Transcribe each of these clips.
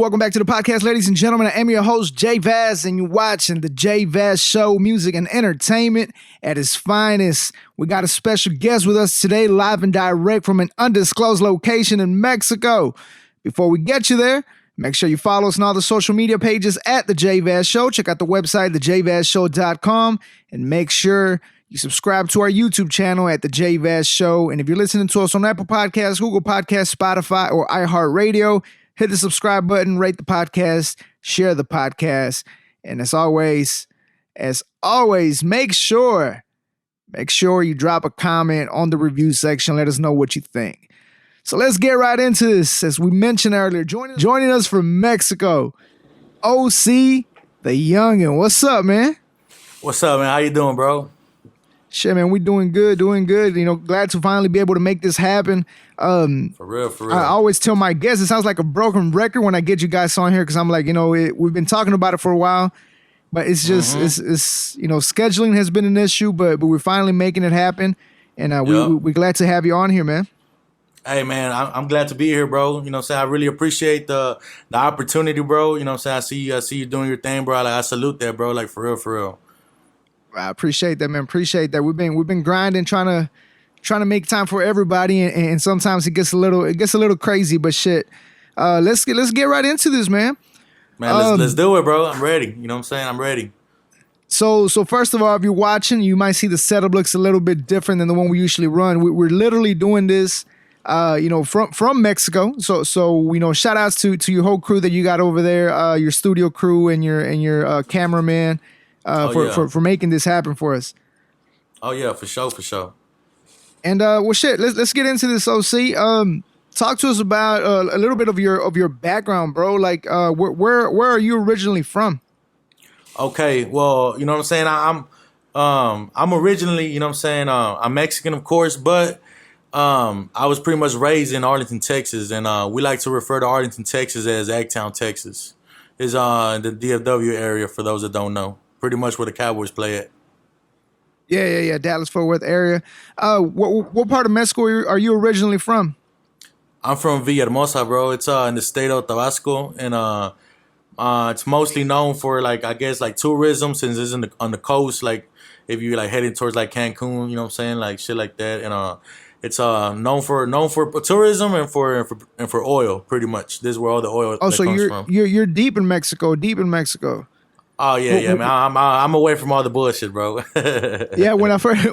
welcome back to the podcast, ladies and gentlemen. I am your host, Jay Vaz, and you're watching the Jay Vaz Show, music and entertainment at its finest. We got a special guest with us today, live and direct from an undisclosed location in Mexico. Before we get you there, make sure you follow us on all the social media pages at the Jay Vaz Show. Check out the website, thejvazshow.com, and make sure you subscribe to our YouTube channel at the Jay Vaz Show. And if you're listening to us on Apple Podcasts, Google Podcasts, Spotify, or iHeartRadio, hit the subscribe button, rate the podcast, share the podcast. And as always, make sure you drop a comment on the review section. Let us know what you think. So let's get right into this. As we mentioned earlier, joining us from Mexico, OC, the Youngin. What's up, man? What's up, man? How you doing, bro? Shit, man, we doing good. You know, glad to finally be able to make this happen. For real. I always tell my guests, it sounds like a broken record when I get you guys on here, because I'm like, you know, we've been talking about it for a while, but it's just, it's you know, scheduling has been an issue, but we're finally making it happen, and we're glad to have you on here, man. Hey, man, I'm glad to be here, bro. You know what I'm saying? I really appreciate the opportunity, bro. You know what I'm saying? I see you doing your thing, bro. Like, I salute that, bro. Like, for real. I appreciate that, man. Appreciate that. We've been grinding, trying to make time for everybody, and sometimes it gets a little crazy. But shit, let's get right into this, man. Man, let's do it, bro. I'm ready. You know what I'm saying? I'm ready. So first of all, if you're watching, you might see the setup looks a little bit different than the one we usually run. We're literally doing this, you know, from Mexico. So you know, shout outs to your whole crew that you got over there, your studio crew and your cameraman. For making this happen for us. Oh yeah, for sure. And well, shit, let's get into this, OC. Talk to us about a little bit of your background, bro. Like, where are you originally from? Okay, well, you know what I'm saying. I'm originally, you know what I'm saying. I'm Mexican, of course, but I was pretty much raised in Arlington, Texas, and we like to refer to Arlington, Texas as Eggtown, Texas. It's in the DFW area for those that don't know. Pretty much where the Cowboys play at. Yeah. Dallas-Fort Worth area. What part of Mexico are you originally from? I'm from Villahermosa, bro. It's in the state of Tabasco, and it's mostly known for, like, I guess, like, tourism, since it's on the coast. Like, if you're like heading towards like Cancun, you know what I'm saying, like shit like that, and it's known for tourism and for oil, pretty much. This is where all the oil comes from. You're deep in Mexico. Oh yeah, man. I'm away from all the bullshit, bro. Yeah, when I first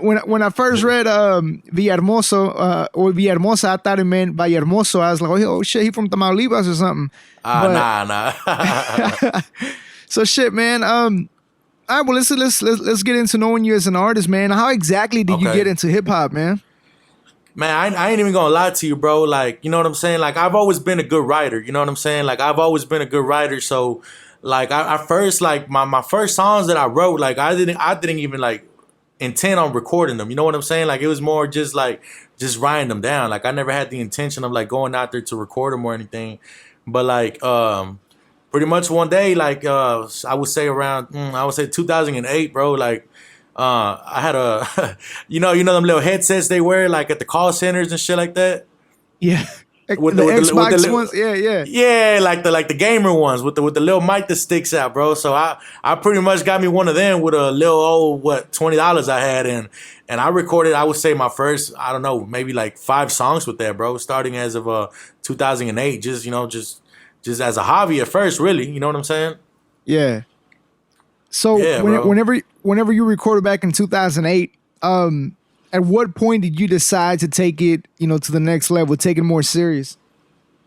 read Villahermosa or Villahermosa, I thought it meant Villahermoso. I was like, oh shit, he from Tamaulipas or something. Nah. So shit, man. All right, well let's get into knowing you as an artist, man. How exactly did you get into hip hop, man? Man, I ain't even gonna lie to you, bro. Like, you know what I'm saying? Like, I've always been a good writer. You know what I'm saying? Like, I've always been a good writer. So, like, I first, like, my first songs that I wrote, like, I didn't even, like, intend on recording them. You know what I'm saying? Like, it was more just, like, just writing them down. Like, I never had the intention of, like, going out there to record them or anything. But, like, pretty much one day, like, I would say around, 2008, bro, like, I had a, you know them little headsets they wear, like, at the call centers and shit like that? Yeah. With the Xbox ones? Yeah. Yeah, like the gamer ones with the little mic that sticks out, bro. So I pretty much got me one of them with a little old, $20 I had, and I recorded, I would say, my first, I don't know, maybe like 5 songs with that, bro, starting as of 2008, just, you know, just as a hobby at first, really, you know what I'm saying? Yeah. So yeah, whenever you recorded back in 2008, at what point did you decide to take it, you know, to the next level, take it more serious?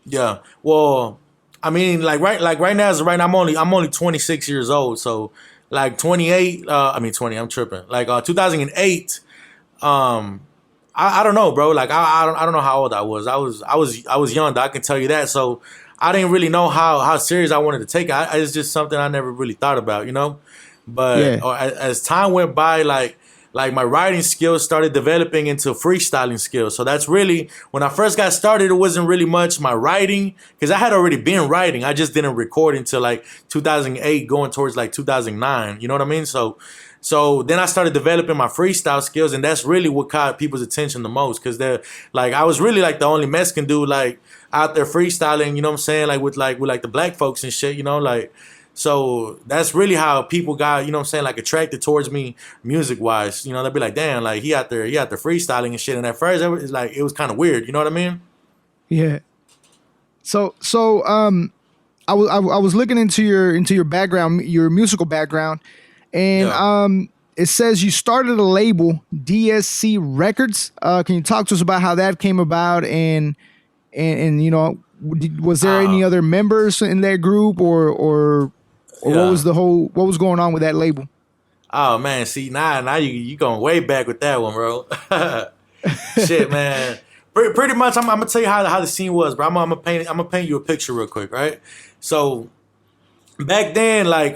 Yeah. Well, I mean, right now, I'm only 26 years old. So like 28, I'm tripping. Like 2008, I don't know, bro. Like I don't know how old I was. I was young, I can tell you that. So I didn't really know how serious I wanted to take it. It's just something I never really thought about, you know. But as time went by, like, like my writing skills started developing into freestyling skills. So that's really when I first got started. It wasn't really much my writing because I had already been writing. I just didn't record until like 2008, going towards like 2009. You know what I mean? So then I started developing my freestyle skills, and that's really what caught people's attention the most. Because they're like, I was really like the only Mexican dude like out there freestyling. You know what I'm saying? Like with the black folks and shit. You know, like. So that's really how people got, you know what I'm saying, like attracted towards me music wise. You know, they'll be like, damn, like he out there freestyling and shit. And at first it was kind of weird, you know what I mean? Yeah. So I was looking into your background, your musical background, and Yeah. it says you started a label, DSC Records. Can you talk to us about how that came about, and you know, was there any other members in that group, or Yeah. what was going on with that label? Oh man, see now you going way back with that one, bro. Shit, man. Pretty much, I'm gonna tell you how the scene was, bro. I'm gonna paint you a picture real quick, right? So back then, like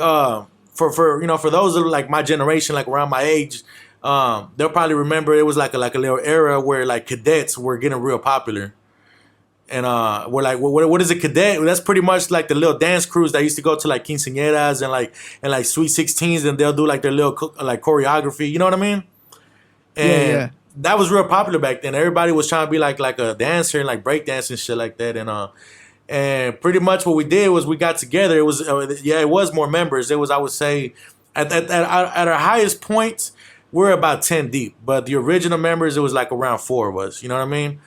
for you know, for those of like my generation, like around my age, they'll probably remember it was like a little era where like cadets were getting real popular. And we're like, what is a cadet? That's pretty much like the little dance crews that used to go to like quinceañeras and like sweet 16s, and they'll do like their little like choreography. You know what I mean? And Yeah. that was real popular back then. Everybody was trying to be like a dancer and like break dance and shit like that. And pretty much what we did was we got together. It was it was more members. It was, I would say, at our highest point, we're about 10 deep. But the original members, it was like around 4 of us. You know what I mean?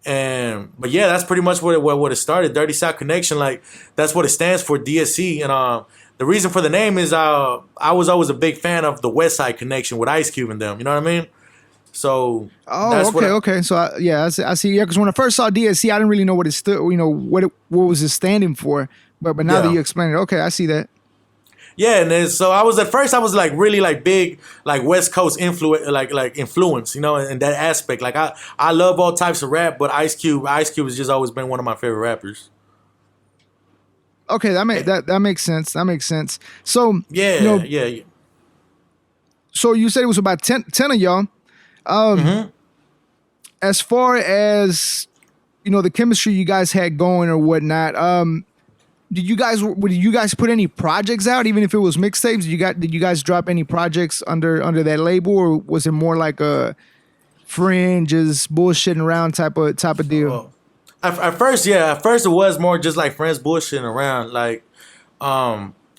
But yeah, that's pretty much what it started. Dirty South Connection, like that's what it stands for, DSC. And the reason for the name is I was always a big fan of the West Side Connection with Ice Cube and them. You know what I mean? So Oh, okay. So I see. Yeah, because when I first saw DSC, I didn't really know what it stood. You know what was it standing for. But now that you explained it, okay, I see that. Yeah, and then, so I was like really like big like West Coast influence, you know, in that aspect. Like I love all types of rap, but Ice Cube has just always been one of my favorite rappers. Okay, that makes sense. That makes sense. So Yeah, you know, yeah. so you said it was about 10 of y'all. As far as you know, the chemistry you guys had going or whatnot. Did you guys put any projects out, even if it was mixtapes? Did you guys drop any projects under that label, or was it more like a friend just bullshitting around type of deal? Well, at first it was more just like friends bullshitting around. Like,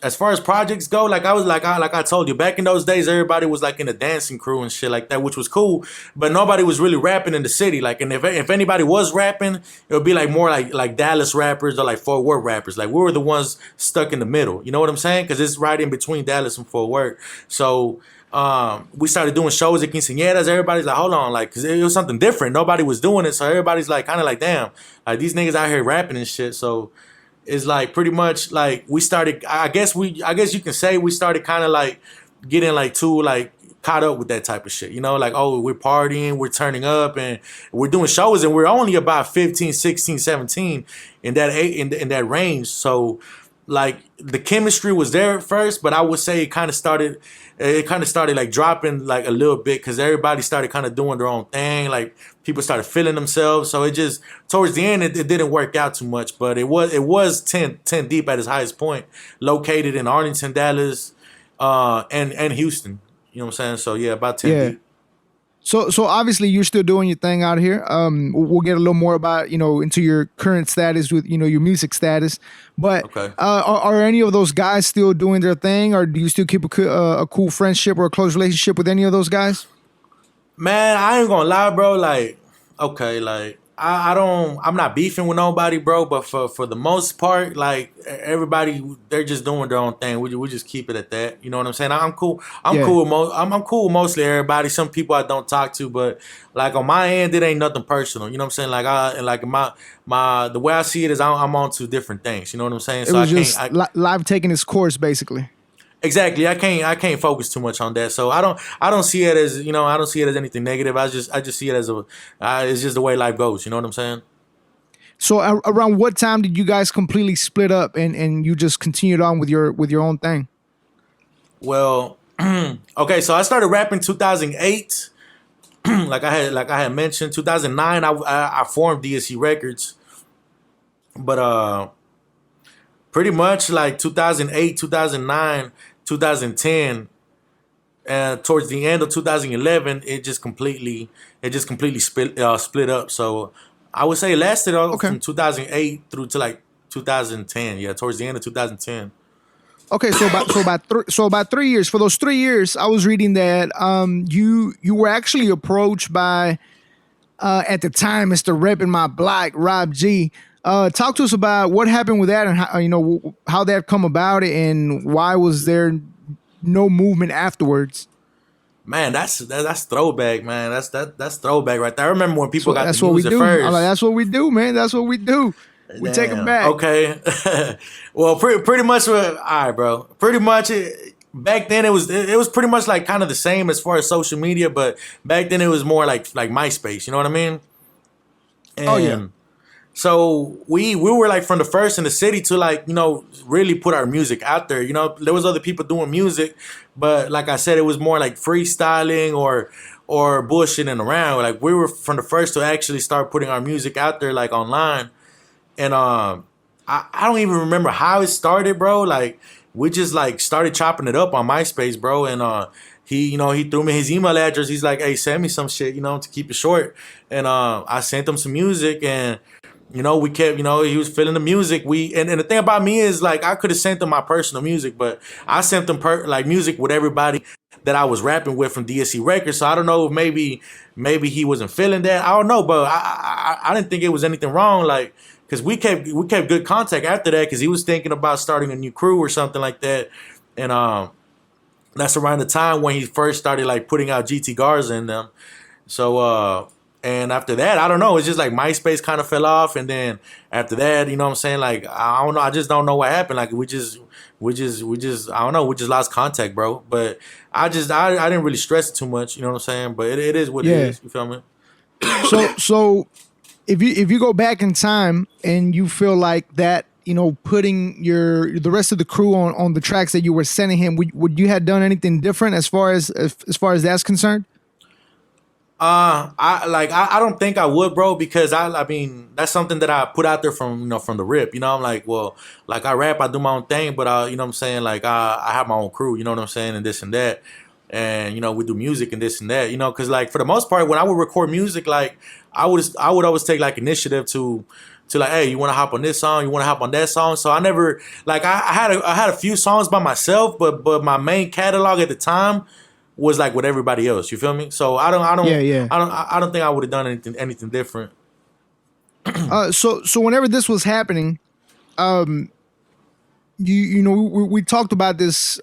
as far as projects go, like I told you, back in those days, everybody was like in a dancing crew and shit like that, which was cool. But nobody was really rapping in the city. Like, and if anybody was rapping, it would be like more like Dallas rappers or like Fort Worth rappers. Like we were the ones stuck in the middle. You know what I'm saying? Because it's right in between Dallas and Fort Worth. So we started doing shows at quinceañeras. Everybody's like, hold on, like, because it was something different. Nobody was doing it, so everybody's like, kind of like, damn, like these niggas out here rapping and shit. So it's like pretty much like we started. I guess you can say we started kind of like getting like too like caught up with that type of shit. You know, like, oh, we're partying, we're turning up, and we're doing shows, and we're only about 15, 16, 17 in that range. So like the chemistry was there at first, but I would say it kind of started like dropping like a little bit because everybody started kind of doing their own thing. Like people started feeling themselves. So it just towards the end it didn't work out too much. But it was 10 deep at its highest point, located in Arlington, Dallas, and Houston. You know what I'm saying? So yeah, about 10 deep. So obviously you're still doing your thing out here. We'll get a little more about, you know, into your current status with, you know, your music status. But Okay. Are any of those guys still doing their thing, or do you still keep a cool friendship or a close relationship with any of those guys? Man, I ain't gonna lie, bro. Like, okay, like I'm not beefing with nobody, bro. But for the most part, like everybody, they're just doing their own thing. We just keep it at that. You know what I'm saying? I'm cool. Yeah. Cool. I'm cool with mostly everybody. Some people I don't talk to, but like on my end, it ain't nothing personal. You know what I'm saying? Like my the way I see it is I'm on to different things. You know what I'm saying? It was just live taking its course, basically. Exactly. I can't focus too much on that. So I don't see it as, you know, I don't see it as anything negative. I just see it as it's just the way life goes. You know what I'm saying? So around what time did you guys completely split up and you just continued on with your own thing? Well, Okay, so I started rapping 2008. like I had mentioned, 2009 I formed DSC Records, but pretty much like 2008, 2009, 2010, and towards the end of 2011, it just completely split up. So I would say it lasted Okay. from 2008 through to like 2010. Yeah, towards the end of 2010. Okay, so about 3 years. For those 3 years, I was reading that you were actually approached by at the time Mr. Rep in My Block, Rob G. Talk to us about what happened with that and how how that come about and why was there no movement afterwards. Man, that's throwback, man. That's throwback right there. I remember when people So got the that's what we news at do. I'm like, first. that's what we do, man. That's what we do. We take them Damn. back. Okay. Well, pretty much. All right, bro. Pretty much. Back then, it was pretty much like kind of the same as far as social media, but back then it was more like MySpace. You know what I mean? Oh yeah. And so we were like from the first in the city to like really put our music out there. There was other people doing music, but like I said, it was more like freestyling or bullshitting around. Like we were from the first to actually start putting our music out there like online. And I don't even remember how it started, bro. Like we just like started chopping it up on MySpace, bro. And he threw me his email address. He's like, hey, send me some shit, to keep it short. And I sent him some music, and we kept, he was feeling the music. And the thing about me is like I could have sent him my personal music, but I sent him like music with everybody that I was rapping with from DSC Records. So I don't know if maybe he wasn't feeling that. I don't know, but I didn't think it was anything wrong. Like, because we kept good contact after that, because he was thinking about starting a new crew or something like that. And that's around the time when he first started like putting out GT Garza in them. So and after that, I don't know, it's just like MySpace kind of fell off, and then after that, what I'm saying, like I don't know, I just don't know what happened. Like we just I don't know, we just lost contact, bro. But I didn't really stress it too much, you know what I'm saying? But it is what it is, you feel me? So if you go back in time and you feel like that, putting the rest of the crew on the tracks that you were sending him, would you have done anything different as far as that's concerned? I don't think I would, bro, because I mean that's something that I put out there from the rip. I'm like, well, like I rap, I do my own thing, but you know what I'm saying, like I have my own crew, you know what I'm saying, and this and that. And we do music and this and that, because like for the most part when I would record music, like I would always take like initiative to like, hey, you want to hop on this song, you want to hop on that song. So I never like I had a few songs by myself, but my main catalog at the time was like with everybody else. You feel me? So I don't I don't think I would have done anything different. So whenever this was happening, we talked about this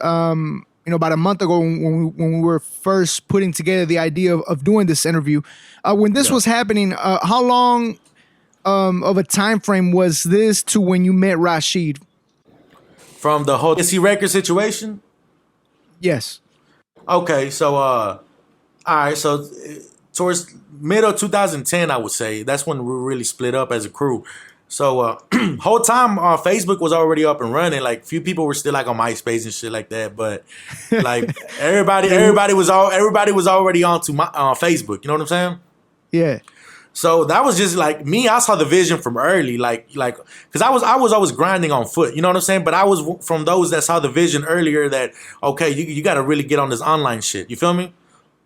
about a month ago when we were first putting together the idea of doing this interview. When this was happening, how long of a time frame was this to when you met Rashid? From the whole DSC record situation? Yes. Okay, so all right, so towards middle 2010, I would say that's when we really split up as a crew. So whole time Facebook was already up and running. Like few people were still like on MySpace and shit like that, but like everybody was already onto my Facebook. You know what I'm saying? Yeah. So that was just like me. I saw the vision from early, like because I was always grinding on foot. You know what I'm saying? But I was from those that saw the vision earlier that okay, you got to really get on this online shit. You feel me?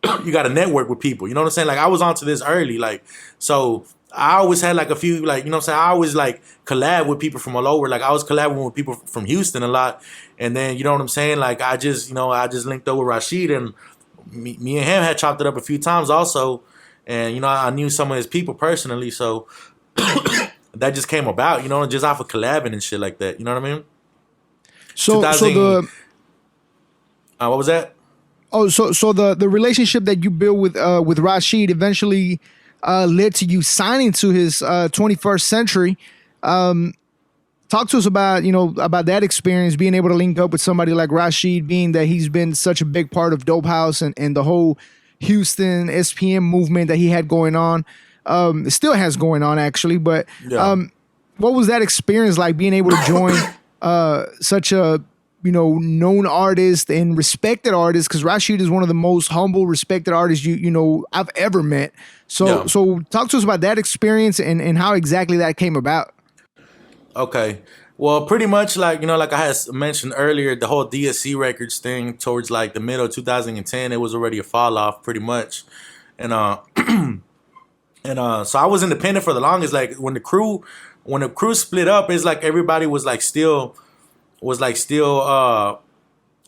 You got to network with people. You know what I'm saying? Like I was onto this early, like so. I always had like a few, like, you know what I'm saying? I always like collab with people from all over. Like I was collabing with people from Houston a lot. And then, you know what I'm saying? Like I just linked up with Rashid, and me and him had chopped it up a few times also. And, I knew some of his people personally. So that just came about, just off of collabing and shit like that. You know what I mean? So what was that? Oh, so the relationship that you built with Rashid eventually led to you signing to his 21st Century. Talk to us about about that experience, being able to link up with somebody like Rashid, being that he's been such a big part of Dope House and the whole Houston SPM movement that he had going on. It still has going on actually, but what was that experience like, being able to join such a known artists and respected artists, because Rashid is one of the most humble, respected artists I've ever met. So Yeah. so talk to us about that experience and how exactly that came about. Okay. Well, pretty much like like I had mentioned earlier, the whole DSC Records thing towards like the middle of 2010, it was already a fall off pretty much, and so I was independent for the longest. Like when the crew split up, it's like everybody was still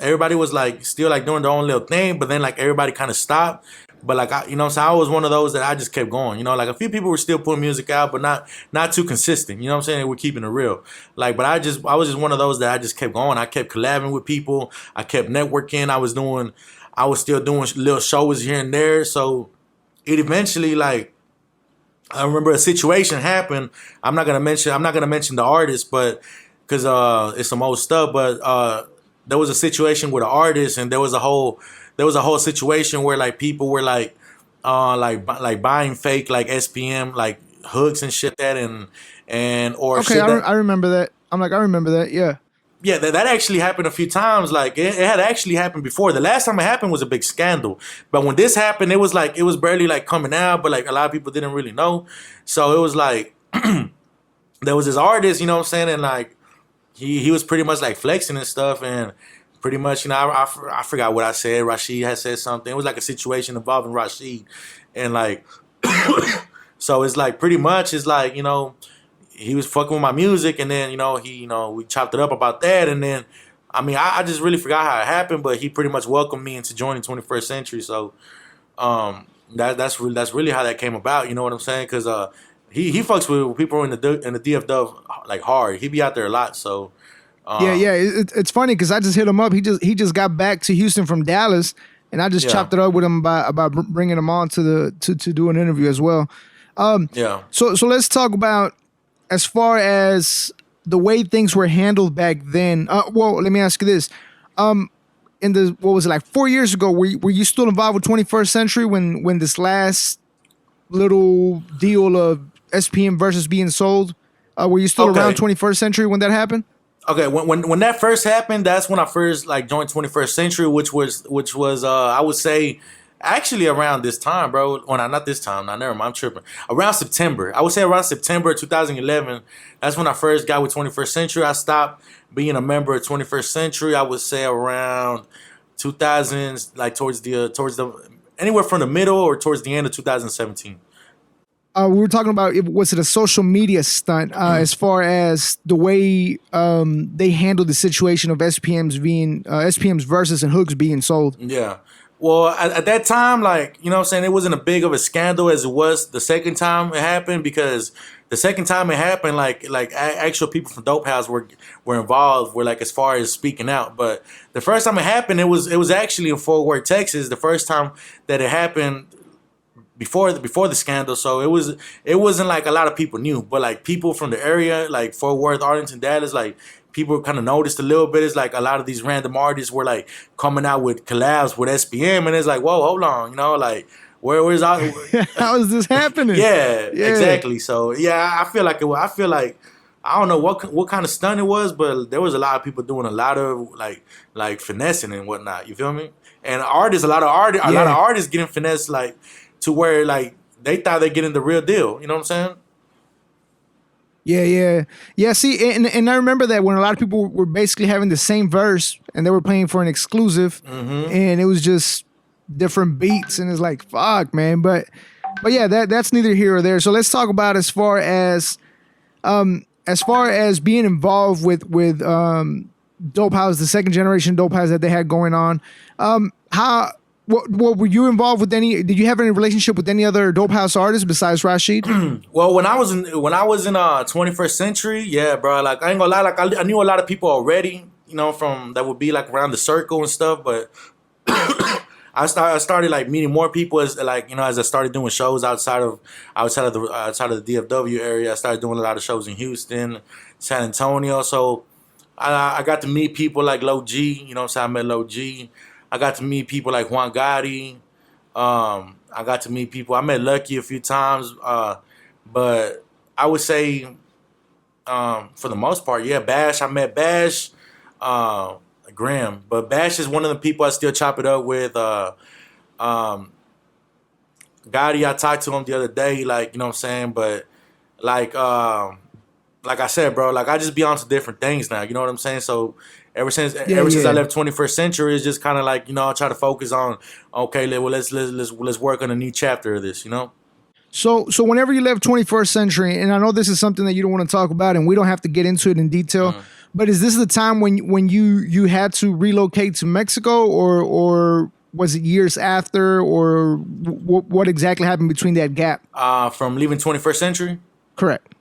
everybody was like still like doing their own little thing, but then like everybody kind of stopped. But like so I was one of those that I just kept going. Like a few people were still putting music out, but not too consistent. You know what I'm saying? We're keeping it real. Like, but I was just one of those that I just kept going. I kept collabing with people. I kept networking. I was still doing little shows here and there. So it eventually like I remember a situation happened. I'm not gonna mention the artist, but because it's some old stuff. But there was a situation with an artist, and there was a whole situation where like people were like buying fake like SPM like hooks and shit that and or Okay, shit that. I remember that. I remember that. Yeah. Yeah, that actually happened a few times. Like it had actually happened before. The last time it happened was a big scandal. But when this happened, it was barely like coming out, but like a lot of people didn't really know. So it was like there was this artist, you know what I'm saying, and like he was pretty much like flexing and stuff, and pretty much I forgot what I said. Rashid had said something. It was like a situation involving Rashid, and like so it's like pretty much it's like he was fucking with my music, and then we chopped it up about that, and then I mean I just really forgot how it happened, but he pretty much welcomed me into joining 21st Century. So that's really how that came about. You know what I'm saying? Because he fucks with people in the DFW like hard. He be out there a lot. So Yeah. It's funny because I just hit him up. He just got back to Houston from Dallas, and I just yeah, chopped it up with him about bringing him on to do an interview as well. yeah. So let's talk about as far as the way things were handled back then. Well, let me ask you this: in the what was it like 4 years ago? Were you still involved with 21st Century when this last little deal of SPM versus being sold? Were you still around Okay. 21st Century when that happened? Okay, when that first happened, that's when I first like joined 21st Century, which was I would say actually around this time, bro. Well, not this time. Not never mind. I'm tripping. Around September, I would say around September 2011. That's when I first got with 21st Century. I stopped being a member of 21st Century. I would say around 2000s, like towards the anywhere from the middle or towards the end of 2017. We were talking about was it a social media stunt as far as the way they handled the situation of SPM's versus and hooks being sold. Yeah. Well, at that time, like, you know what I'm saying, it wasn't a big of a scandal as it was the second time it happened, because the second time it happened, actual people from Dope House were involved, were like as far as speaking out. But the first time it happened, it was actually in Fort Worth, Texas. The first time that it happened before the scandal, so it wasn't like a lot of people knew, but like people from the area, like Fort Worth, Arlington, Dallas, like people kind of noticed a little bit. It's like a lot of these random artists were like coming out with collabs with SPM, and it's like, whoa, hold on, like where's all? How is this happening? Yeah, Yeah. exactly. So yeah, I feel like I don't know what kind of stunt it was, but there was a lot of people doing a lot of like finessing and whatnot. You feel me? And artists, a lot of artists getting finessed like to where like they thought they're getting the real deal. You know what I'm saying? Yeah. See, and I remember that when a lot of people were basically having the same verse and they were playing for an exclusive, and it was just different beats, and it's like fuck, man. But yeah, that's neither here or there. So let's talk about as far as being involved with Dope House, the second generation Dope House that they had going on. How what were you involved with any? Did you have any relationship with any other Dope House artists besides Rashid? Well, when I was in 21st Century, yeah, bro. Like I ain't gonna lie, like I knew a lot of people already, from that would be like around the circle and stuff. But I started like meeting more people as as I started doing shows outside of the DFW area. I started doing a lot of shows in Houston, San Antonio. So I got to meet people like Low G. You know what I'm saying? I met Low G. I got to meet people like Juan Gotti. I got to meet people. I met Lucky a few times. But I would say, for the most part, yeah, Bash. I met Bash. Graham. But Bash is one of the people I still chop it up with. Um, Gotti, I talked to him the other day, like, you know what I'm saying? But like like I said, bro, like I just be on to different things now, you know what I'm saying? So ever since I left 21st Century, it's just kind of like, I try to focus on, okay, well, let's work on a new chapter of this, you know? So whenever you left 21st Century, and I know this is something that you don't want to talk about, and we don't have to get into it in detail, but is this the time when you had to relocate to Mexico, or was it years after, or what exactly happened between that gap? From leaving 21st Century? Correct.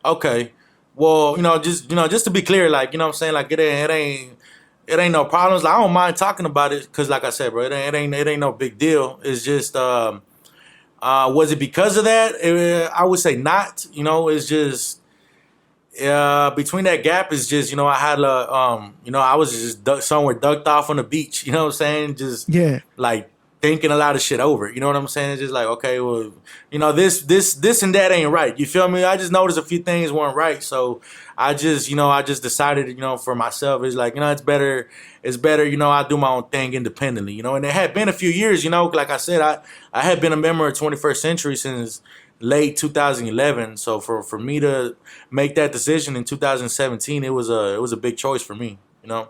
Okay. Well, just to be clear, like, you know what I'm saying? Like, it ain't no problems. Like, I don't mind talking about it because, like I said, bro, it ain't no big deal. It's just, was it because of that? I would say not. It's just between that gap is just, I had I was just somewhere ducked off on the beach. You know what I'm saying? Just like thinking a lot of shit over. You know what I'm saying? It's just like, okay, well, this and that ain't right. You feel me? I just noticed a few things weren't right, so I just decided, for myself, it's like, it's better, I do my own thing independently, and it had been a few years, like I said, I had been a member of 21st Century since late 2011, so for me to make that decision in 2017, it was a big choice for me,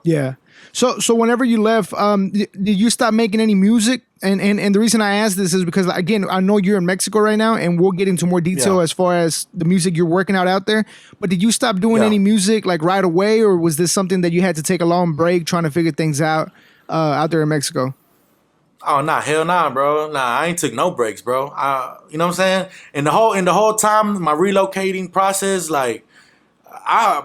Yeah. So whenever you left, did you stop making any music? And the reason I ask this is because, again, I know you're in Mexico right now, and we'll get into more detail as far as the music you're working out there. But did you stop doing any music like right away, or was this something that you had to take a long break trying to figure things out there in Mexico? Oh nah, hell nah, bro. Nah, I ain't took no breaks, bro. You know what I'm saying? And the whole time my relocating process, like, I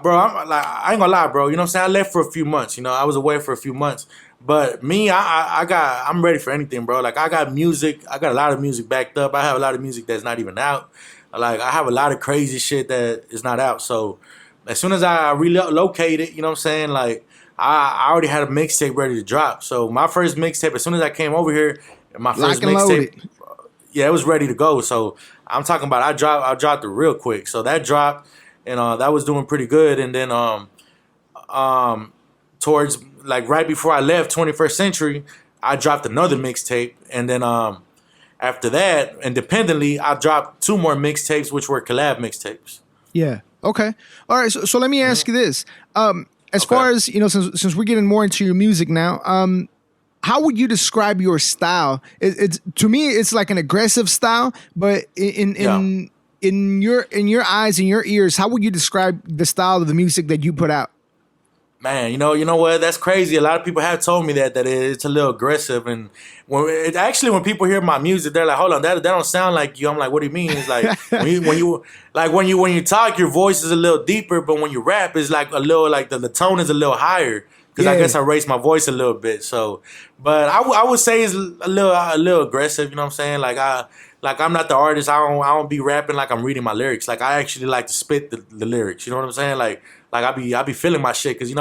ain't gonna lie, bro. You know what I'm saying? I left for a few months. I was away for a few months. But me, I'm ready for anything, bro. Like, I got music. I got a lot of music backed up. I have a lot of music that's not even out. Like, I have a lot of crazy shit that is not out. So as soon as I relocated, you know what I'm saying? Like, I already had a mixtape ready to drop. So my first mixtape, as soon as I came over here, my first mixtape, it was ready to go. So I'm talking about I dropped it real quick. So that dropped, and that was doing pretty good. And then towards, like, right before I left 21st Century, I dropped another mixtape. And then after that, independently, I dropped 2 more mixtapes, which were collab mixtapes. Yeah. Okay. All right. So let me ask you this. As far as, since we're getting more into your music now, how would you describe your style? It's to me, it's like an aggressive style, but in your eyes and your ears, how would you describe the style of the music that you put out? Man, you know what? That's crazy. A lot of people have told me that it's a little aggressive, and when people hear my music, they're like, "Hold on, that don't sound like you." I'm like, "What do you mean?" It's like when you talk, your voice is a little deeper, but when you rap, it's like a little, like the tone is a little higher, because I guess I raised my voice a little bit. So, but I would say it's a little aggressive. You know what I'm saying? Like I'm not the artist. I don't be rapping like I'm reading my lyrics. Like, I actually like to spit the lyrics. You know what I'm saying? Like I be feeling my shit, because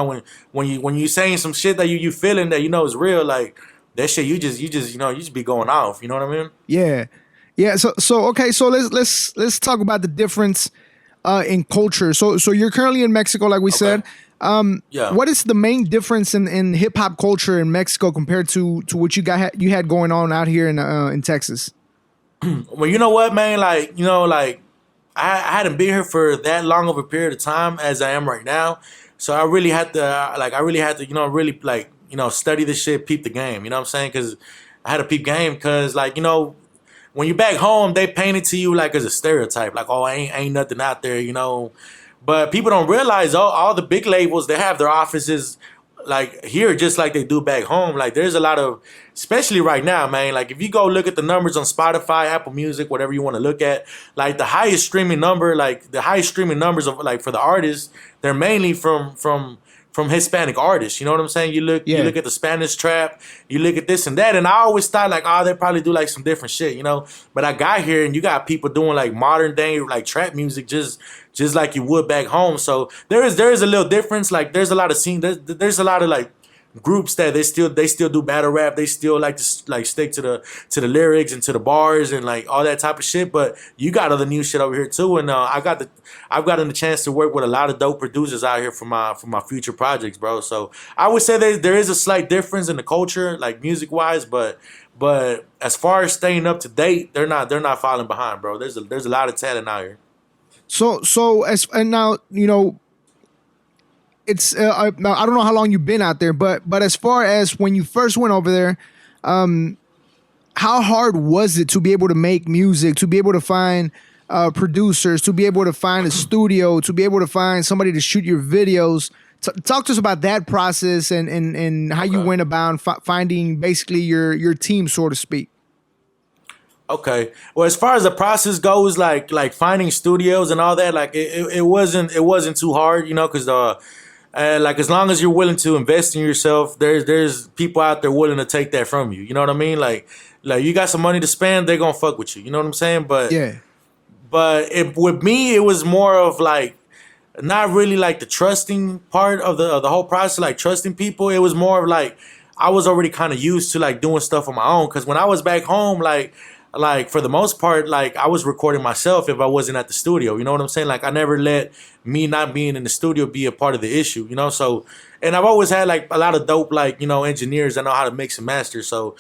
when you saying some shit that you feeling that is real, like that shit you just be going off. You know what I mean? Yeah. So okay. So let's talk about the difference in culture. So you're currently in Mexico, like we said. What is the main difference in hip hop culture in Mexico compared to what you had going on out here in Texas? Well, you know what, man? Like, I hadn't been here for that long of a period of time as I am right now. So I really had to, really, like, study this shit, peep the game. You know what I'm saying? Because I had to peep game, because, like, when you back home, they paint it to you like as a stereotype, like, oh, ain't nothing out there, But people don't realize all the big labels, they have their offices like here, just like they do back home. Like, there's a lot of, especially right now, man, like, if you go look at the numbers on Spotify, Apple Music, whatever you want to look at, like, the highest streaming numbers of, like, for the artists, they're mainly from Hispanic artists. You know what I'm saying? You look at the Spanish trap, you look at this and that, and I always thought, like, oh, they probably do, like, some different shit, But I got here, and you got people doing, like, modern day, like, trap music just like you would back home. So there is a little difference. Like, there's a lot of scene. There's a lot of, like, groups that they still do battle rap. They still like to like stick to the lyrics and to the bars and like all that type of shit. But you got other new shit over here too. And I've gotten the chance to work with a lot of dope producers out here for my future projects, bro. So I would say there is a slight difference in the culture, like music wise, but as far as staying up to date, they're not falling behind, bro. There's a lot of talent out here. So and now it's now, I don't know how long you've been out there, but as far as when you first went over there, how hard was it to be able to make music, to be able to find producers, to be able to find a studio, to be able to find somebody to shoot your videos? Talk to us about that process and how you went about finding basically your team, so to speak. Okay. Well, as far as the process goes, like finding studios and all that, like it wasn't too hard, because like as long as you're willing to invest in yourself, there's people out there willing to take that from you. You know what I mean? Like you got some money to spend, they're gonna fuck with you. You know what I'm saying? But yeah. But with me, it was more of like not really like the trusting part of the whole process, like trusting people. It was more of like I was already kind of used to like doing stuff on my own. Because when I was back home, like for the most part, like I was recording myself if I wasn't at the studio. You know what I'm saying? Like I never let me not being in the studio be a part of the issue. So and I've always had like a lot of dope like engineers that know how to mix and master. So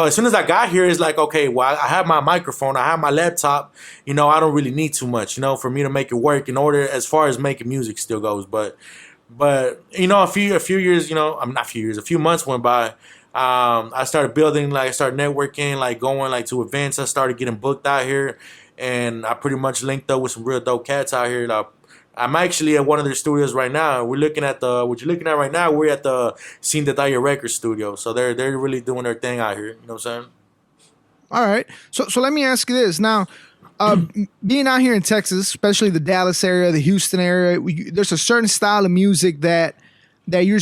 as soon as I got here, it's like, okay, well, I have my microphone, I have my laptop. I don't really need too much, for me to make it work in order as far as making music still goes. But a few years, I'm not a few years, a few months went by. I started building, like I started networking, like going like to events. I started getting booked out here, and I pretty much linked up with some real dope cats out here. I'm actually at one of their studios right now. What you're looking at right now. We're at the Untitled Record studio. So they're really doing their thing out here. You know what I'm saying? All right. So let me ask you this now. Being out here in Texas, especially the Dallas area, the Houston area, there's a certain style of music that you're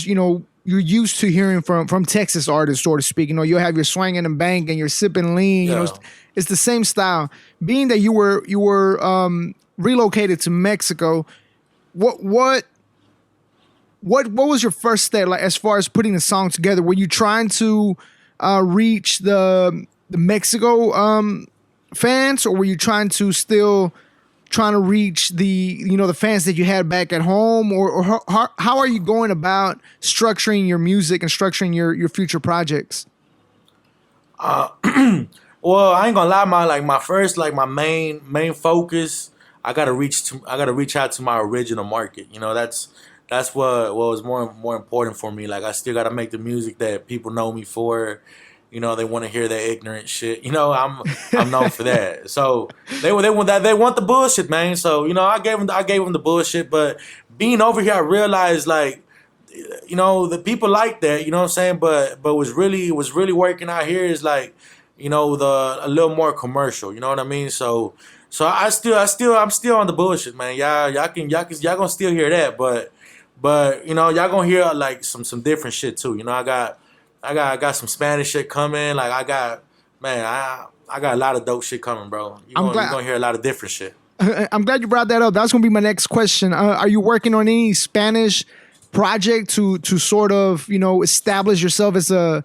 used to hearing from Texas artists, so to speak. You'll have your swinging and bang and your sipping lean. Yeah. It's the same style. Being that you were relocated to Mexico, what was your first step like as far as putting the song together? Were you trying to reach the Mexico fans, or were you trying to reach the fans that you had back at home, or how are you going about structuring your music and structuring your future projects? Well, I ain't gonna lie, my main focus. I gotta reach out to my original market. That's what was more important for me. Like I still gotta make the music that people know me for. They want to hear that ignorant shit. I'm known for that. So they want the bullshit, man. So I gave them the bullshit. But being over here, I realized like the people like that. You know what I'm saying? But was really working out here is like a little more commercial. You know what I mean? So I'm still on the bullshit, man. Y'all gonna still hear that, but y'all gonna hear like some different shit too. I got some Spanish shit coming. Like I got a lot of dope shit coming, bro. You're gonna hear a lot of different shit. I'm glad you brought that up. That's gonna be my next question. Are you working on any Spanish project to sort of establish yourself as a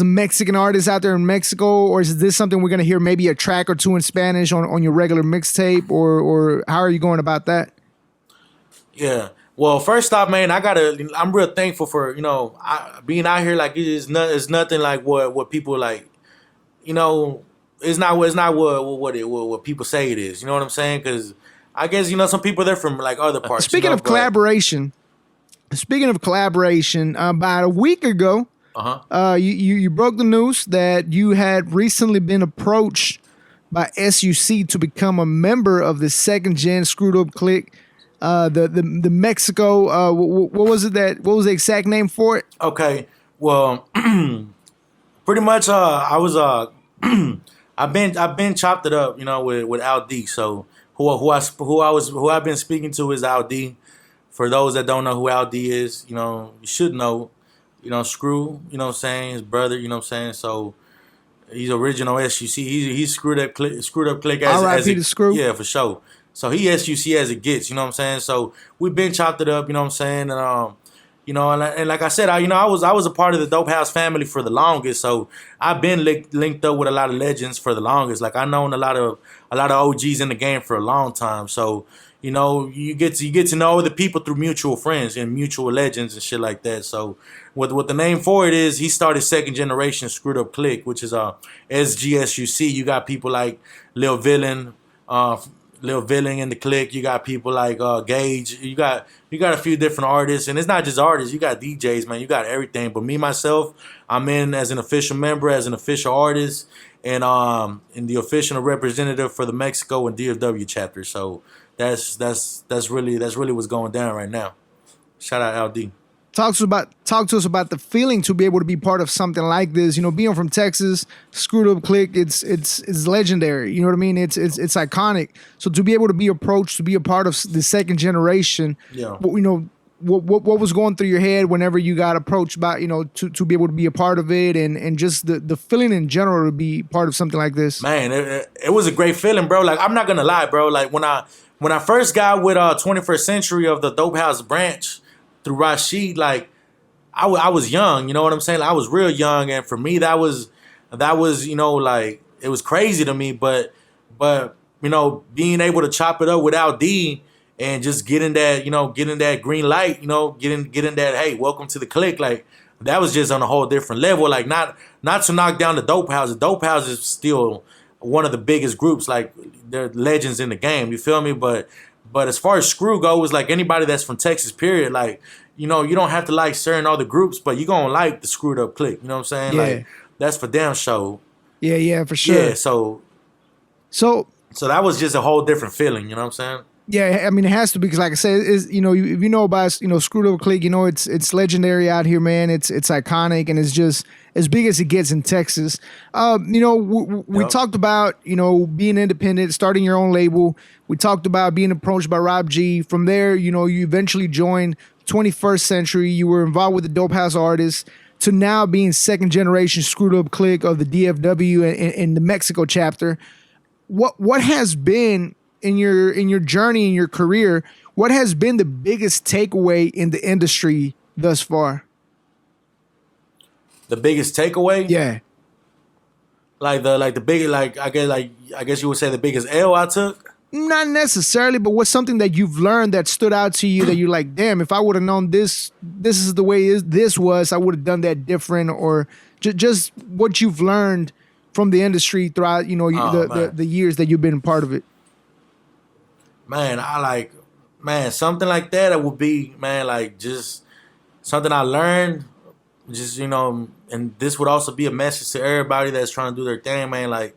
Mexican artist out there in Mexico, or is this something we're gonna hear maybe a track or two in Spanish on your regular mixtape, or how are you going about that? Yeah. Well, first off, man, I'm real thankful for being out here. Like it's nothing like what people like. It's not what people say it is. You know what I'm saying? Because I guess some people they're from like other parts. Speaking of collaboration, about a week ago. You broke the news that you had recently been approached by SUC to become a member of the second gen Screwed Up Click. The Mexico. What was the exact name for it? Okay, well, pretty much. I've been chopped it up, with Al D. So who I've been speaking to is Al D. For those that don't know who Al D is, you should know. Screw, what I'm saying, his brother, what I'm saying. So he's original SUC. He's screwed up click as Peter Screw. Yeah, for sure. So he SUC as it gets, what I'm saying. So we've been chopped it up, what I'm saying. And You know, and like I said, I was a part of the Dope House family for the longest, so I've been linked up with a lot of legends for the longest. Like I known a lot of OGs in the game for a long time. So you know, you get to know the people through mutual friends and mutual legends and shit like that. So what the name for it is, he started second generation Screwed Up Click, which is SGSUC. You got people like Lil Villain, Lil Villain in the clique. You got people like Gage. You got a few different artists, and it's not just artists. You got DJs, man. You got everything. But me myself, I'm in as an official member, as an official artist, and the official representative for the Mexico and DFW chapter. So that's really what's going down right now. Shout out LD. Talk to us about the feeling to be able to be part of something like this. You know, being from Texas, Screwed Up Click, it's legendary. You know what I mean? It's iconic. So to be able to be approached, to be a part of the second generation, Yeah. you know, what was going through your head whenever you got approached by, you know, to be able to be a part of it, and just the feeling in general to be part of something like this? Man, it was a great feeling, bro. Like I'm not gonna lie, bro. Like when I first got with 21st Century of the Dope House branch through Rashid, like I was young, you know what I'm saying? Like, I was real young, and for me that was you know, like it was crazy to me, but you know, being able to chop it up with Al D and just getting that green light, you know, getting that, hey, welcome to the clique, like that was just on a whole different level. Like not to knock down the Dope House. The Dope House is still one of the biggest groups, like they're legends in the game, you feel me? But as far as Screw goes, like anybody that's from Texas, period, like, you know, you don't have to like certain other groups, but you're going to like the Screwed Up Clique. You know what I'm saying? Yeah. Like, that's for damn sure. Yeah, for sure. Yeah, so that was just a whole different feeling. You know what I'm saying? Yeah, I mean, it has to be, because like I said, is, you know, if you know about, you know, Screwed Up Clique, you know, it's legendary out here, man. It's iconic, and it's just as big as it gets in Texas. You know, we talked about, you know, being independent, starting your own label. We talked about being approached by Rob G. From there, you know, you eventually joined 21st Century. You were involved with the Dope House artists, to now being second generation Screwed Up Clique of the DFW and the Mexico chapter. What has been in your journey, in your career, what has been the biggest takeaway in the industry thus far? The biggest takeaway? Yeah. Like the biggest, I guess you would say the biggest L I took? Not necessarily, but what's something that you've learned that stood out to you that you're like, damn, if I would have known this is the way this was, I would have done that different, or just what you've learned from the industry throughout, you know, the years that you've been a part of it. Man, something like that, it would be, man, like just something I learned, just, you know, and this would also be a message to everybody that's trying to do their thing, man. Like,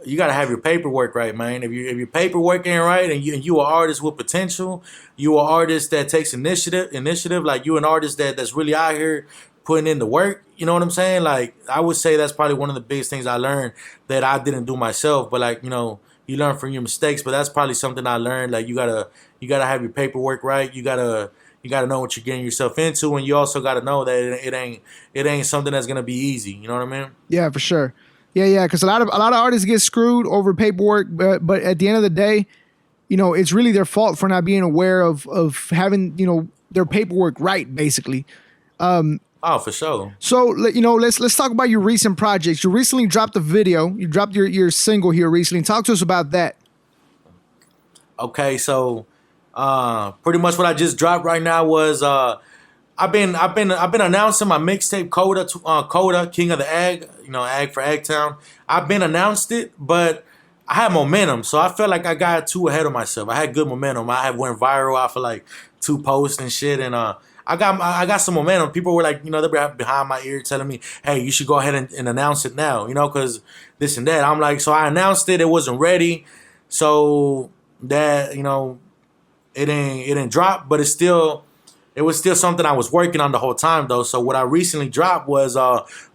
you gotta have your paperwork right, man. If your paperwork ain't right, and you an artist with potential, you an artist that takes initiative, like you an artist that's really out here putting in the work, you know what I'm saying? Like, I would say that's probably one of the biggest things I learned that I didn't do myself, but like, you know, you learn from your mistakes, but that's probably something I learned. Like, you gotta have your paperwork right. You gotta know what you're getting yourself into, and you also gotta know that it ain't something that's gonna be easy. You know what I mean? Yeah, for sure. Yeah, because a lot of artists get screwed over paperwork, but at the end of the day, you know, it's really their fault for not being aware of having, you know, their paperwork right, basically. Oh, for sure. So, you know, let's talk about your recent projects. You recently dropped a video. You dropped your single here recently. Talk to us about that. Okay, so pretty much what I just dropped right now was I've been announcing my mixtape KOTA, King of the Ag, you know, Ag for Agtown. I've been announced it, but I had momentum, so I felt like I got too ahead of myself. I had good momentum. I had went viral off of like 2 posts and shit, and I got some momentum. People were like, you know, they were behind my ear telling me, hey, you should go ahead and announce it now, you know, because this and that. I'm like, so I announced it. It wasn't ready, so that, you know, it didn't drop, but it was still something I was working on the whole time, though. So what I recently dropped was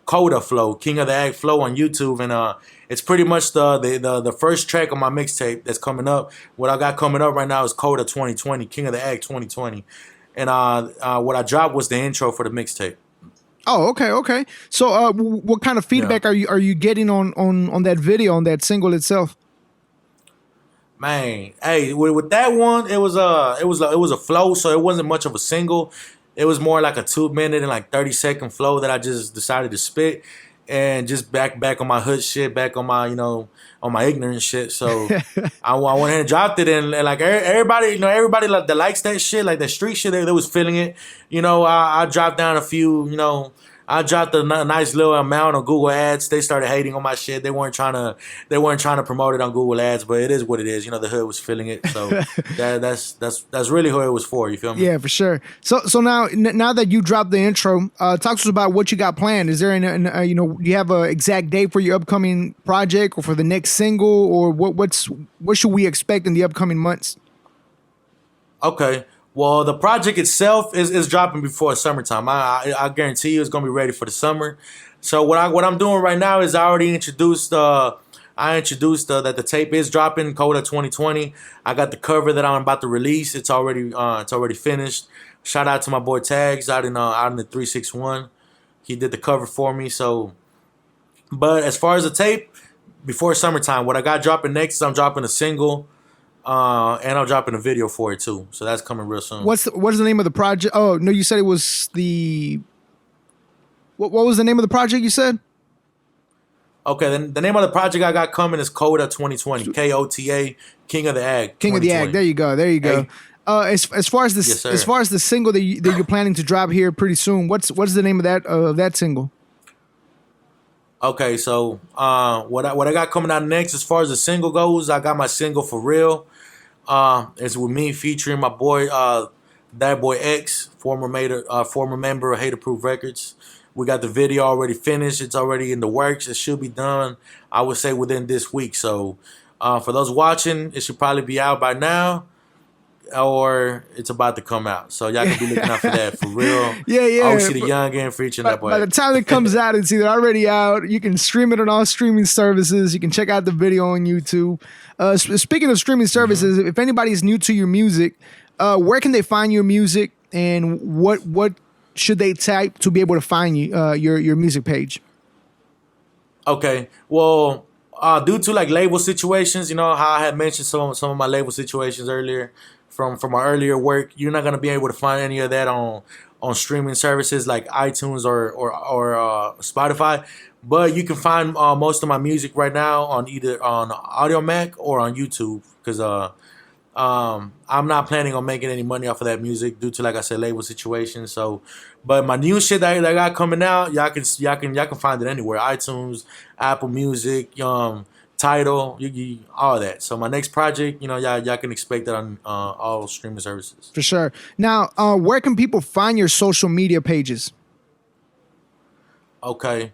KOTA Flow, King of the Ag Flow on YouTube, and it's pretty much the first track on my mixtape that's coming up. What I got coming up right now is KOTA 2020, King of the Ag 2020, and what I dropped was the intro for the mixtape. Oh, okay. So what kind of feedback are you getting on that video, on that single itself? Man, hey, with that one, it was a flow, so it wasn't much of a single. it was more like a 2 minute and like 30-second flow that I just decided to spit, and just back on my hood shit, back on my on my ignorant shit. So I went ahead and dropped it, and like everybody, everybody like that likes that shit, like that street shit, they was feeling it. I dropped down a few, I dropped a nice little amount on Google Ads. They started hating on my shit. They weren't trying to promote it on Google Ads, but it is what it is. The hood was feeling it, so that's really who it was for. You feel me? Yeah, for sure. So now that you dropped the intro, talk to us about what you got planned. Is there do you have an exact date for your upcoming project or for the next single, or what should we expect in the upcoming months? Okay. Well, the project itself is dropping before summertime. I guarantee you it's gonna be ready for the summer. So what I'm doing right now is I already introduced. I introduced that the tape is dropping, KOTA 2020. I got the cover that I'm about to release. It's already finished. Shout out to my boy Tags out in the 361. He did the cover for me. So, but as far as the tape, before summertime, what I got dropping next is I'm dropping a single. And I'm dropping a video for it too, so that's coming real soon. What is the name of the project? Oh no, you said it was the. What was the name of the project you said? Okay, then the name of the project I got coming is KOTA 2020. KOTA, King of the Ag. King of the Ag. There you go. Hey. As far as Yes, as far as the single that you're planning to drop here pretty soon, what's the name of that single? Okay, so what I got coming out next, as far as the single goes, I got my single For Real. It's with me featuring my boy, that boy X, former member of Hater Proof Records. We got the video already finished. It's already in the works. It should be done, I would say, within this week. So for those watching, it should probably be out by now, or it's about to come out. So y'all can be looking out for that. For Real. Yeah. OC the Youngin featuring that boy. By the time it comes out, it's either already out. You can stream it on all streaming services. You can check out the video on YouTube. Speaking of streaming services, if anybody's new to your music, where can they find your music, and what should they type to be able to find you your music page? Okay, well, due to like label situations, how I had mentioned some of my label situations earlier from my earlier work, you're not gonna be able to find any of that on streaming services like iTunes or Spotify. But you can find most of my music right now on either on Audio Mac or on YouTube, because I'm not planning on making any money off of that music due to, like I said, label situations. So, but my new shit that I got coming out, y'all can find it anywhere: iTunes, Apple Music, Tidal, all that. So my next project, y'all can expect that on all streaming services. For sure. Now, where can people find your social media pages? Okay.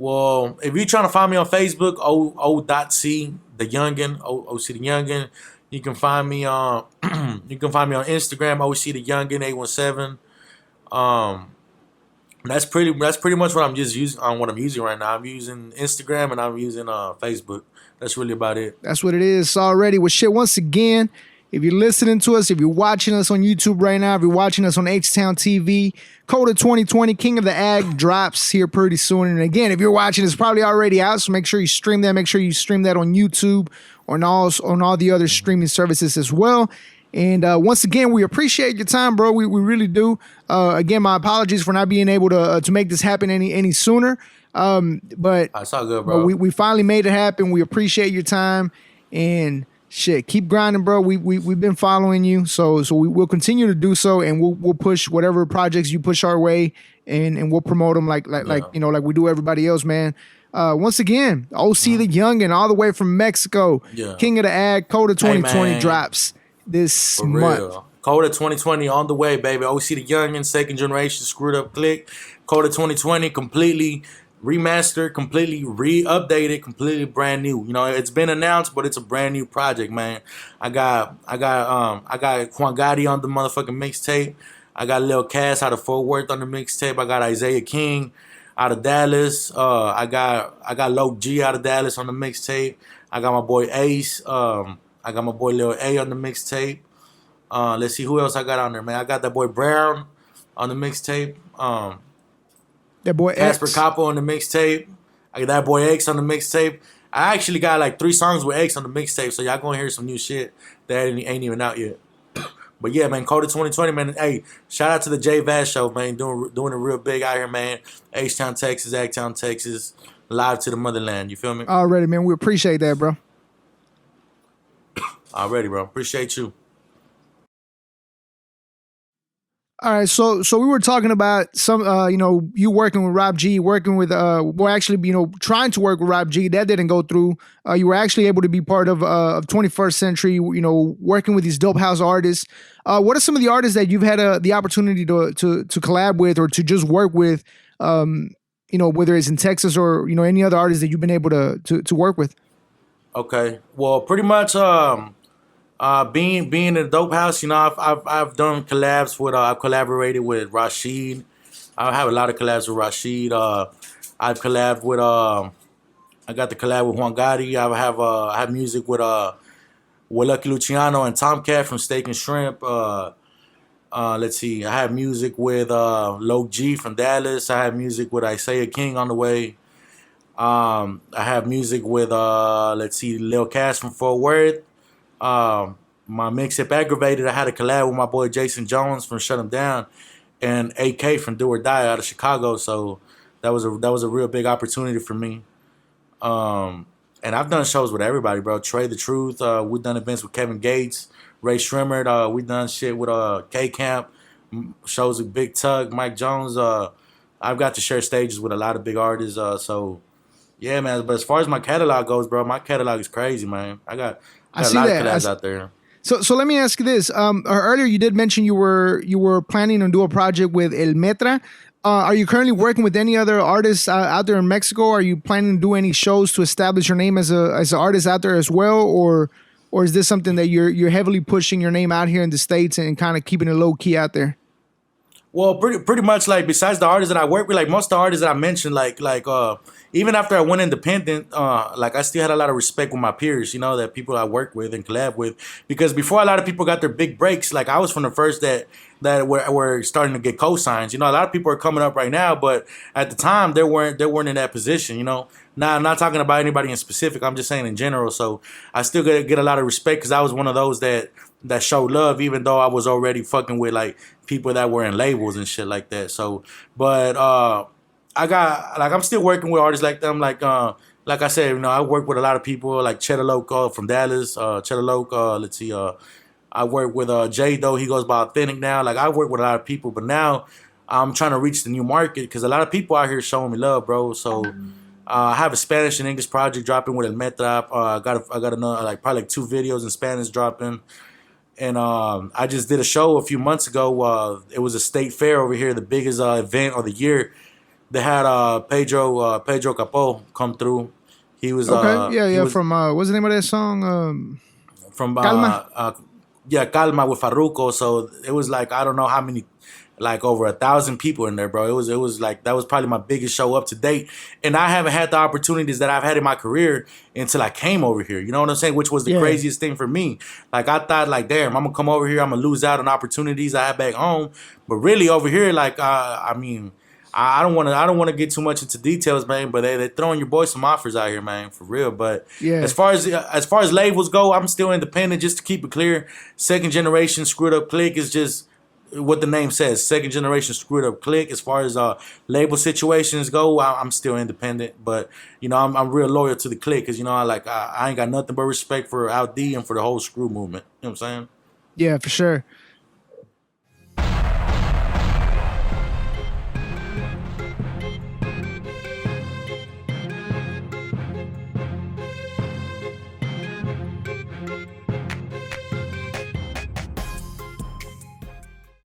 Well, if you're trying to find me on Facebook, O.C the Youngin, OC the Youngin. You can find me on Instagram, OC the Youngin 817. That's pretty much what I'm just using right now. I'm using Instagram and I'm using Facebook. That's really about it. That's what it is already. Well, shit, once again, if you're listening to us, if you're watching us on YouTube right now, if you're watching us on H-Town TV, KOTA 2020, King of the Ag drops here pretty soon. And again, if you're watching, it's probably already out, so make sure you stream that. Make sure you stream that on YouTube or on all the other streaming services as well. And once again, we appreciate your time, bro. We really do. Again, my apologies for not being able to make this happen any sooner. But it's all good, bro. We finally made it happen. We appreciate your time, and shit, keep grinding, bro. We've been following you, so we'll continue to do so, and we'll push whatever projects you push our way, and we'll promote them like we do everybody else, man. Once again, OC the Youngin, all the way from Mexico, King of the Ag, KOTA 2020 drops this month. KOTA 2020 on the way, baby. OC the Youngin, second generation, screwed up click. KOTA 2020 completely remastered, completely re-updated, completely brand new. It's been announced, but it's a brand new project, man. I got Quan Gotti on the motherfucking mixtape. I got Lil Cass out of Fort Worth on the mixtape. I got Isaiah King out of Dallas. I got Low G out of Dallas on the mixtape. I got my boy Ace. I got my boy Lil A on the mixtape. Let's see who else I got on there, man. I got that boy Brown on the mixtape. That boy Casper X. Capo on the mixtape. I got that boy X on the mixtape. I actually got like 3 songs with X on the mixtape, so y'all gonna hear some new shit that ain't even out yet. But yeah, man, KOTA 2020, man. Hey, shout out to the J Vaz show, man. Doing it real big out here, man. H-Town, Texas, Town, Texas, live to the motherland. You feel me? Already, man. We appreciate that, bro. Already, bro. Appreciate you. All right, so we were talking about some, you working with Rob G, working with, trying to work with Rob G. That didn't go through. You were actually able to be part of 21st Century, working with these dope house artists. What are some of the artists that you've had the opportunity to collab with or to just work with? Whether it's in Texas or any other artists that you've been able to work with. Okay, well, pretty much. Being in the dope house, I've done collabs with. I've collaborated with Rashid. I have a lot of collabs with Rashid. I've collabed with. I got the collab with Juan Gotti. I have music with Lucky Luciano and Tomcat from Steak and Shrimp. Let's see. I have music with Low G from Dallas. I have music with Isaiah King on the way. I have music with Lil Cass from Fort Worth. My Mixtape Aggravated, I had a collab with my boy Jason Jones from Shut 'Em Down and AK from Do or Die out of Chicago. So that was a real big opportunity for me. And I've done shows with everybody, bro. Trey the Truth. We've done events with Kevin Gates, Ray Shrimmer. We've done shit with K Camp, shows with Big Tug, Mike Jones. I've got to share stages with a lot of big artists. So yeah, man. But as far as my catalog goes, bro, my catalog is crazy, man. I got a lot of collabs out there. So let me ask you this. Earlier you did mention you were planning on doing a project with El Metra. Are you currently working with any other artists out there in Mexico? Are you planning to do any shows to establish your name as an artist out there as well, or is this something that you're heavily pushing your name out here in the States and kind of keeping it low key out there? Well, pretty much like besides the artists that I work with, like most of the artists that I mentioned, even after I went independent, I still had a lot of respect with my peers, that people I work with and collab with. Because before a lot of people got their big breaks, like I was from the first that were starting to get cosigns. A lot of people are coming up right now, but at the time they weren't in that position. Now I'm not talking about anybody in specific. I'm just saying in general. So I still get a lot of respect because I was one of those that showed love, even though I was already fucking with like people that were in labels and shit like that. So, but I'm still working with artists like them. Like I said, I work with a lot of people like Cheddar Loc from Dallas. Cheddar Loc. Let's see. I work with Jay though. He goes by Authentic now. Like I work with a lot of people, but now I'm trying to reach the new market because a lot of people out here showing me love, bro. So I have a Spanish and English project dropping with El Metra. I got another probably 2 videos in Spanish dropping. And I just did a show a few months ago. It was a state fair over here, the biggest event of the year. They had Pedro Capó come through. He was from what's the name of that song? From Calma. Calma with Farruko. So it was like I don't know how many, like over 1,000 people in there, bro. It was like that was probably my biggest show up to date, and I haven't had the opportunities that I've had in my career until I came over here. You know what I'm saying? Which was the craziest thing for me. Like I thought, like damn, I'm gonna come over here, I'm gonna lose out on opportunities I had back home, but really over here, like I don't want to get too much into details, man. But they're throwing your boy some offers out here, man, for real. But as far as labels go, I'm still independent. Just to keep it clear, second generation Screwed Up Click is just what the name says, second generation Screwed Up Click. As far as label situations go, I'm still independent, but I'm real loyal to the click because I ain't got nothing but respect for Al D and for the whole Screw movement. You know what I'm saying? Yeah, for sure.